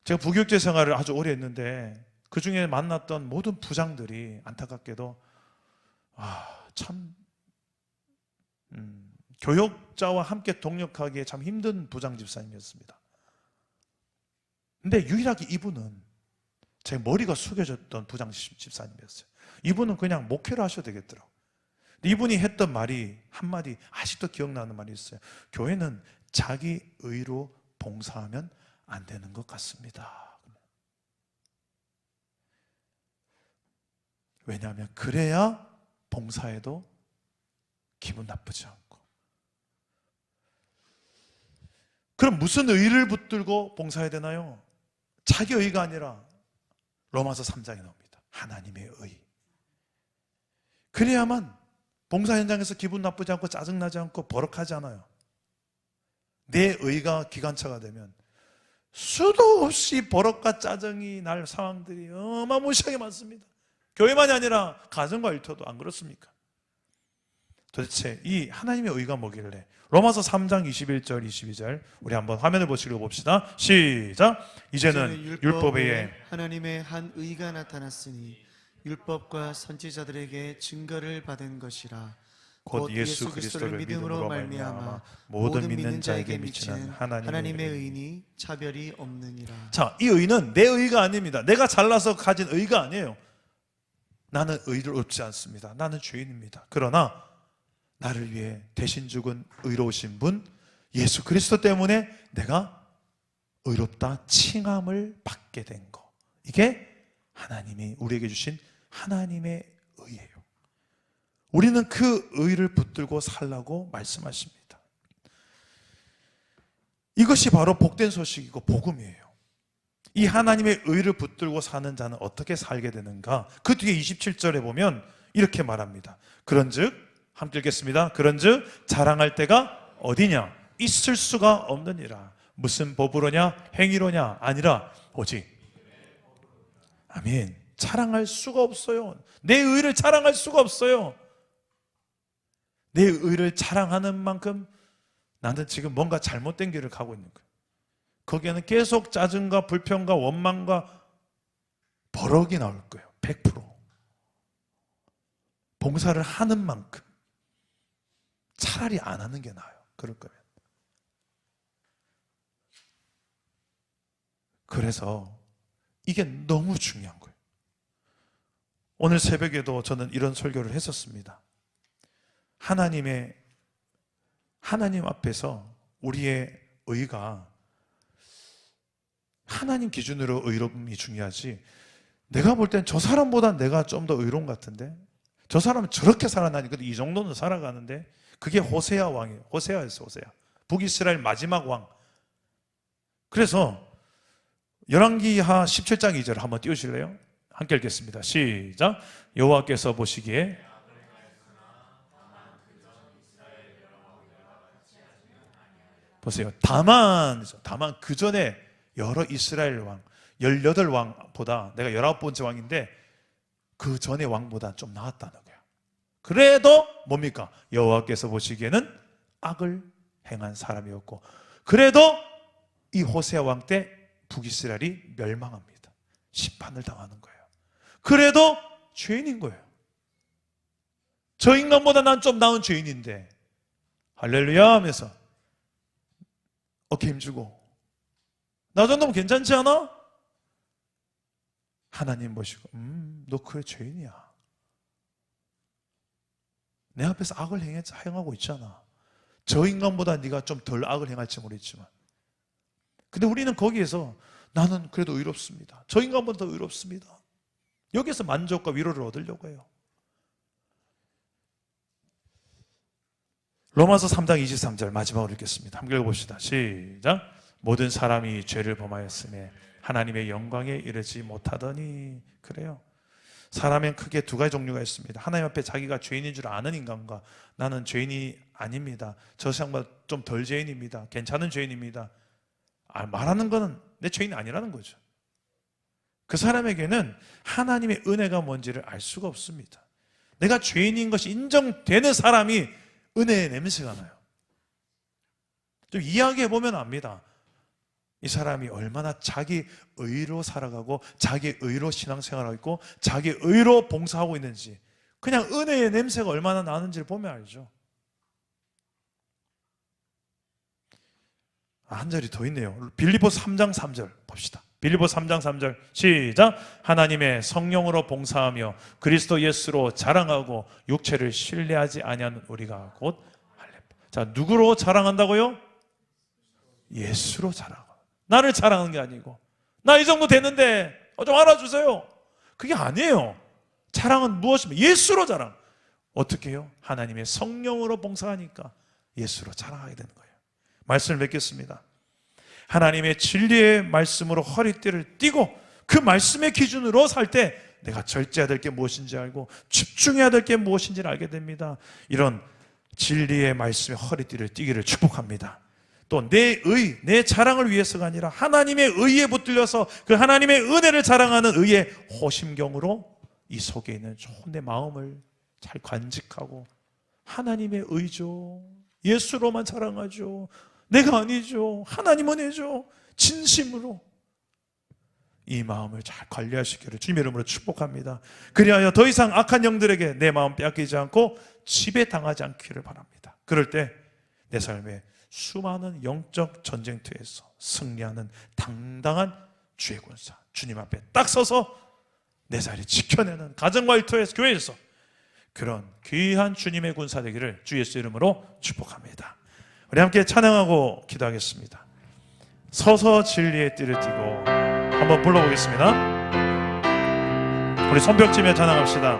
제가 부교육제 생활을 아주 오래 했는데 그 중에 만났던 모든 부장들이 안타깝게도 참 교역자와 함께 동역하기에 참 힘든 부장 집사님이었습니다. 근데 유일하게 이분은 제 머리가 숙여졌던 부장 집사님이었어요. 이분은 그냥 목회를 하셔도 되겠더라고요. 이분이 했던 말이 한마디 아직도 기억나는 말이 있어요. 교회는 자기 의로 봉사하면 안 되는 것 같습니다. 왜냐하면 그래야 봉사해도 기분 나쁘지 않고. 그럼 무슨 의를 붙들고 봉사해야 되나요? 자기 의가 아니라 로마서 3장에 나옵니다. 하나님의 의. 그래야만 봉사 현장에서 기분 나쁘지 않고 짜증나지 않고 버럭하지 않아요. 내 의가 기관차가 되면 수도 없이 버럭과 짜증이 날 상황들이 어마무시하게 많습니다. 교회만이 아니라 가정과 일터도 안 그렇습니까? 도대체 이 하나님의 의가 뭐길래? 로마서 3장 21절 22절 우리 한번 화면을 보시고 봅시다. 시작. 이제는 율법에 의해 하나님의 한 의가 나타났으니 율법과 선지자들에게 증거를 받은 것이라. 곧 예수 그리스도를 믿음으로 말미암아 모든 믿는 자에게 미치는 하나님의 의니 차별이 없느니라. 자, 이 의는 내 의가 아닙니다. 내가 잘나서 가진 의가 아니에요. 나는 의를 얻지 않습니다. 나는 죄인입니다. 그러나 나를 위해 대신 죽은 의로우신 분 예수 그리스도 때문에 내가 의롭다 칭함을 받게 된 거, 이게 하나님이 우리에게 주신 하나님의 의예요. 우리는 그 의를 붙들고 살라고 말씀하십니다. 이것이 바로 복된 소식이고 복음이에요. 이 하나님의 의를 붙들고 사는 자는 어떻게 살게 되는가? 그 뒤에 27절에 보면 이렇게 말합니다. 그런즉 함께 읽겠습니다. 그런즉 자랑할 때가 어디냐? 있을 수가 없느니라. 무슨 법으로냐? 행위로냐? 아니라 오직. 아멘. 자랑할 수가 없어요. 내 의를 자랑할 수가 없어요. 내 의를 자랑하는 만큼 나는 지금 뭔가 잘못된 길을 가고 있는 거예요. 거기에는 계속 짜증과 불평과 원망과 버럭이 나올 거예요. 100%. 봉사를 하는 만큼 차라리 안 하는 게 나아요. 그럴 거면. 그래서 이게 너무 중요한 거예요. 오늘 새벽에도 저는 이런 설교를 했었습니다. 하나님 앞에서 우리의 의가 하나님 기준으로 의로움이 중요하지, 내가 볼 땐 저 사람보다 내가 좀 더 의로운 것 같은데, 저 사람은 저렇게 살아나니 이 정도는 살아가는데, 그게 호세아 왕이에요. 호세아였어요. 호세아. 북이스라엘 마지막 왕. 그래서 열왕기하 17장 2절 한번 띄우실래요? 함께 읽겠습니다. 시작. 여호와께서 보시기에 보세요. 다만 그 전에 여러 이스라엘 왕 18왕보다 내가 19번째 왕인데 그 전의 왕보다 좀 나았다는 거야. 그래도 뭡니까? 여호와께서 보시기에는 악을 행한 사람이었고, 그래도 이 호세아 왕 때 북이스라엘이 멸망합니다. 심판을 당하는 거예요. 그래도 죄인인 거예요. 저 인간보다 난 좀 나은 죄인인데 할렐루야 하면서 어깨 힘주고 나 정도면 괜찮지 않아? 하나님 보시고 너 그의 죄인이야. 내 앞에서 악을 행하고 있잖아. 저 인간보다 네가 좀 덜 악을 행할지 모르겠지만, 근데 우리는 거기에서 나는 그래도 의롭습니다, 저 인간보다 더 의롭습니다, 여기서 만족과 위로를 얻으려고 해요. 로마서 3장 23절 마지막으로 읽겠습니다. 함께 읽어봅시다. 시작. 모든 사람이 죄를 범하였으며 하나님의 영광에 이르지 못하더니. 그래요. 사람엔 크게 두 가지 종류가 있습니다. 하나님 앞에 자기가 죄인인 줄 아는 인간과 나는 죄인이 아닙니다, 저 세상보다 좀 덜 죄인입니다, 괜찮은 죄인입니다, 말하는 거는 내 죄인이 아니라는 거죠. 그 사람에게는 하나님의 은혜가 뭔지를 알 수가 없습니다. 내가 죄인인 것이 인정되는 사람이 은혜의 냄새가 나요. 좀 이야기해 보면 압니다. 이 사람이 얼마나 자기 의로 살아가고 자기 의로 신앙생활하고 있고 자기 의로 봉사하고 있는지, 그냥 은혜의 냄새가 얼마나 나는지를 보면 알죠. 한 절이 더 있네요. 빌립보서 3장 3절 봅시다. 빌립보서 3장 3절 시작. 하나님의 성령으로 봉사하며 그리스도 예수로 자랑하고 육체를 신뢰하지 아니하는 우리가 곧 할례. 자, 누구로 자랑한다고요? 예수로 자랑하고. 나를 자랑하는 게 아니고 나 이 정도 됐는데 좀 알아주세요, 그게 아니에요. 자랑은 무엇입니까? 예수로 자랑. 어떻게 해요? 하나님의 성령으로 봉사하니까 예수로 자랑하게 되는 거예요. 말씀을 맺겠습니다. 하나님의 진리의 말씀으로 허리띠를 띠고 그 말씀의 기준으로 살 때 내가 절제해야 될 게 무엇인지 알고 집중해야 될 게 무엇인지를 알게 됩니다. 이런 진리의 말씀에 허리띠를 띠기를 축복합니다. 또 내 자랑을 위해서가 아니라 하나님의 의에 붙들려서 그 하나님의 은혜를 자랑하는 의의 호심경으로 이 속에 있는 좋은 내 마음을 잘 간직하고 하나님의 의죠, 예수로만 자랑하죠, 내가 아니죠, 하나님 은혜죠, 진심으로 이 마음을 잘 관리하시기를 주님의 이름으로 축복합니다. 그리하여 더 이상 악한 영들에게 내 마음 빼앗기지 않고 지배당하지 않기를 바랍니다. 그럴 때 내 삶에 수많은 영적 전쟁터에서 승리하는 당당한 주의 군사, 주님 앞에 딱 서서 내 자리 지켜내는 가정과 일터에서, 교회에서 그런 귀한 주님의 군사 되기를 주 예수 이름으로 축복합니다. 우리 함께 찬양하고 기도하겠습니다. 서서 진리의 띠를 띠고 한번 불러보겠습니다. 우리 손뼉치며 찬양합시다.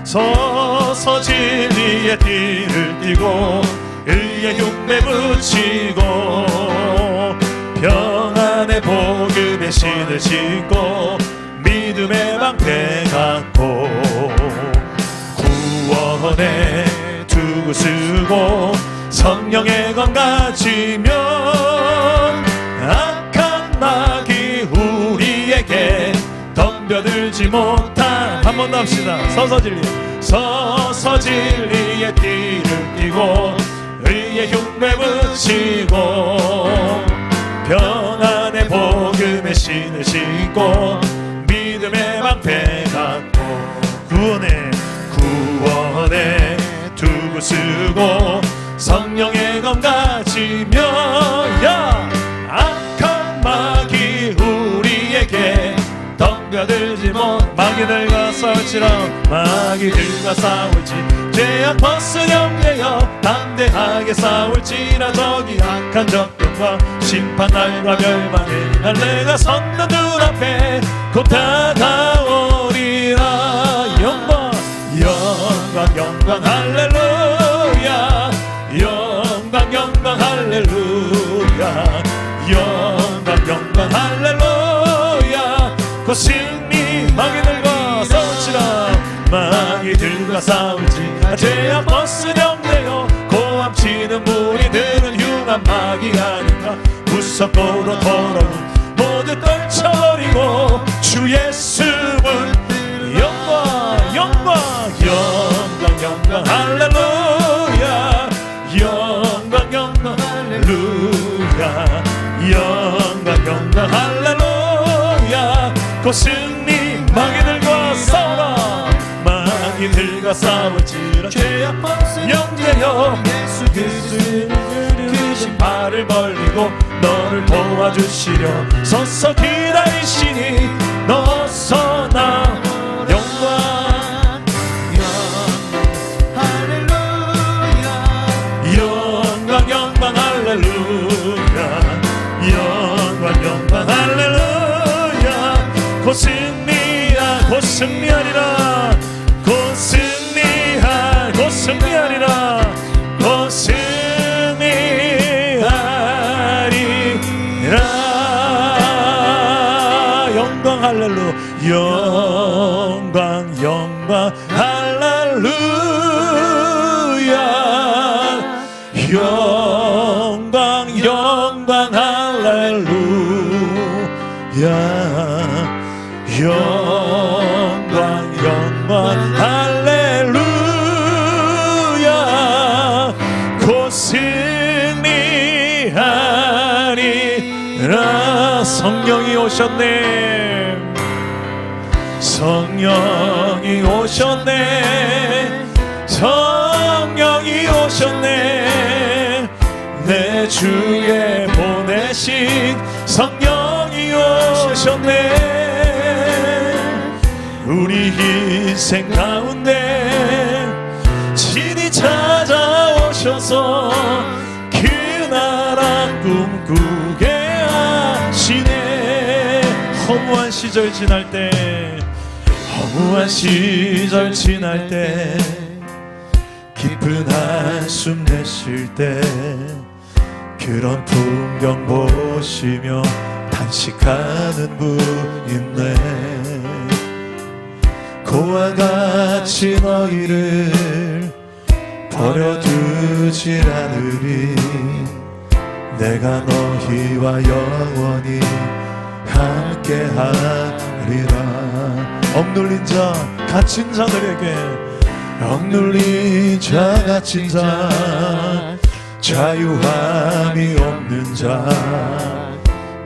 서서 진리의 띠를 띠고 의의 흉배 붙이고 평안의 복음의 신을 신고 믿음의 방패 갖고 구원의 투구 쓰고 성령의 검 가지면 악한 마귀 우리에게 덤벼들지 못한. 한 번 더 합시다. 서서 진리의 띠를 띠고 의의 흉배 붙이고 평안의 복음의 신을 신고 믿음의 방패 갖고 구원의 투구 쓰고 성령의 검 가지며 악한 마귀 우리에게 덤벼들지 못. 마귀들과 싸울지 죄악 벗은 영예여 담대하게 싸울지라. 저기 악한 적들과 심판날과 멸망을 날 내가 섰는 눈앞에 곧 다가오리라. 영광 할렐루야. 영광 할렐루야. 영광 할렐루야. 곧 승리. 마귀들과 싸울지 죄악 벗은 영예여 고함치는 무리들은 흉한 마귀가 아닌가. 무섭고도 더러운 모두 떨쳐버리고 주 예수를 영광 할렐루야. 영광 할렐루야. 영광 할렐루야. 곧 승리. 마귀들과 싸울지라. 죄악 벗은 영예여 예수 그리스도의 그 신발을 벌리고 너를 도와주시려 서서 기다리시니 너서 나 영광 할렐루야 영광 영광 할렐루야 영광 영광 할렐루야 곧 승리하 곧 승리하리라 곧 승리하 곧 승리하리라 곧 승리하리라 영광 할렐루야 영광 영광 할렐루야 영광 영광 할렐루야 영광 영광 할렐루야 곧 승리하리라 성령이 오셨네 성령이 오셨네 성령이 오셨네 내 주에 보내신 성령이 오셨네 우리 인생 가운데 친히 찾아오셔서 그 나라 꿈꾸게 하시네 허무한 시절 지날 때 허무한 시절 지날 때 깊은 한숨 내쉴 때 그런 풍경 보시며 탄식하는 분 있네 고와 같이 너희를 버려두질 않으리 내가 너희와 영원히 함께하리라 억눌린 자 갇힌 자들에게 억눌린 자 갇힌 자 자유함이 없는 자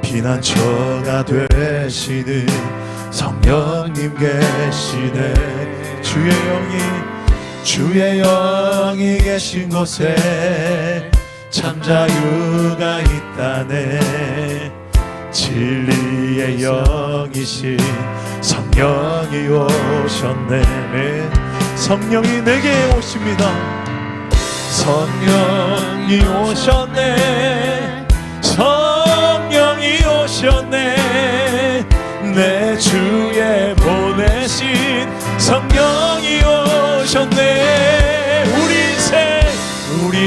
피난처가 되시는 성령님 계시네 주의 영이 계신 곳에 참 자유가 있다네 진리의 영이신 성령이 오셨네 성령이 내게 오십니다 성령이 오셨네 성령이 오셨네 내 주에 보내신 성령이 오셨네 우리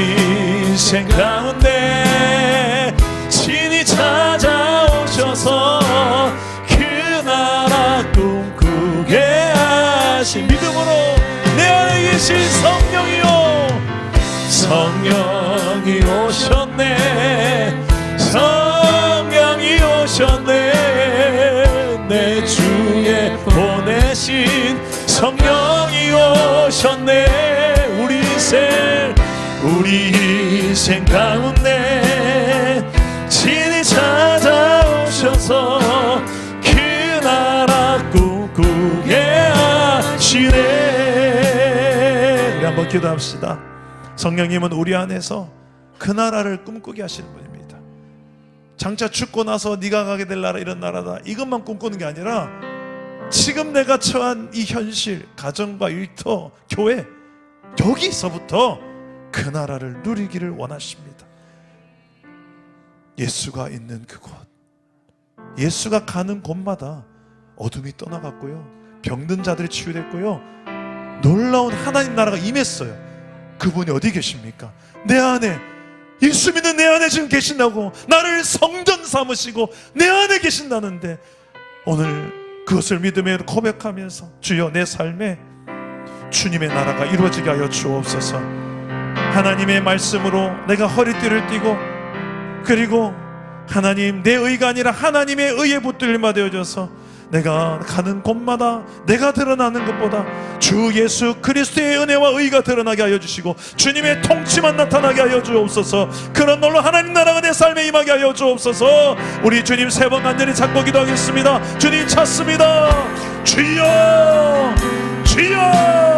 인생 가운데 친히 찾아오셔서 그 나라 꿈꾸게 하신 믿음으로 내 안에 계신 성령이 오셨네 성령이 오셨네 내 주에 보내신 성령이 오셨네 우리 인생 가운데 친히 찾아오셔서 그 나라 꿈꾸게 하시네 우리 한번 기도합시다 성령님은 우리 안에서 그 나라를 꿈꾸게 하시는 분입니다 장차 죽고 나서 네가 가게 될 나라 이런 나라다 이것만 꿈꾸는 게 아니라 지금 내가 처한 이 현실 가정과 일터 교회 여기서부터 그 나라를 누리기를 원하십니다 예수가 있는 그곳 예수가 가는 곳마다 어둠이 떠나갔고요 병든 자들이 치유됐고요 놀라운 하나님 나라가 임했어요 그분이 어디 계십니까? 내 안에 예수 믿는 내 안에 지금 계신다고 나를 성전 삼으시고 내 안에 계신다는데 오늘 그것을 믿음에 고백하면서 주여 내 삶에 주님의 나라가 이루어지게 하여 주옵소서 하나님의 말씀으로 내가 허리띠를 띠고 그리고 하나님 내 의가 아니라 하나님의 의에 붙들림마 되어져서 내가 가는 곳마다 내가 드러나는 것보다 주 예수 그리스도의 은혜와 의가 드러나게 하여 주시고 주님의 통치만 나타나게 하여 주옵소서 그런 놀로 하나님 나라가 내 삶에 임하게 하여 주옵소서 우리 주님 세 번 간절히 잡고 기도하겠습니다 주님 찾습니다 주여 주여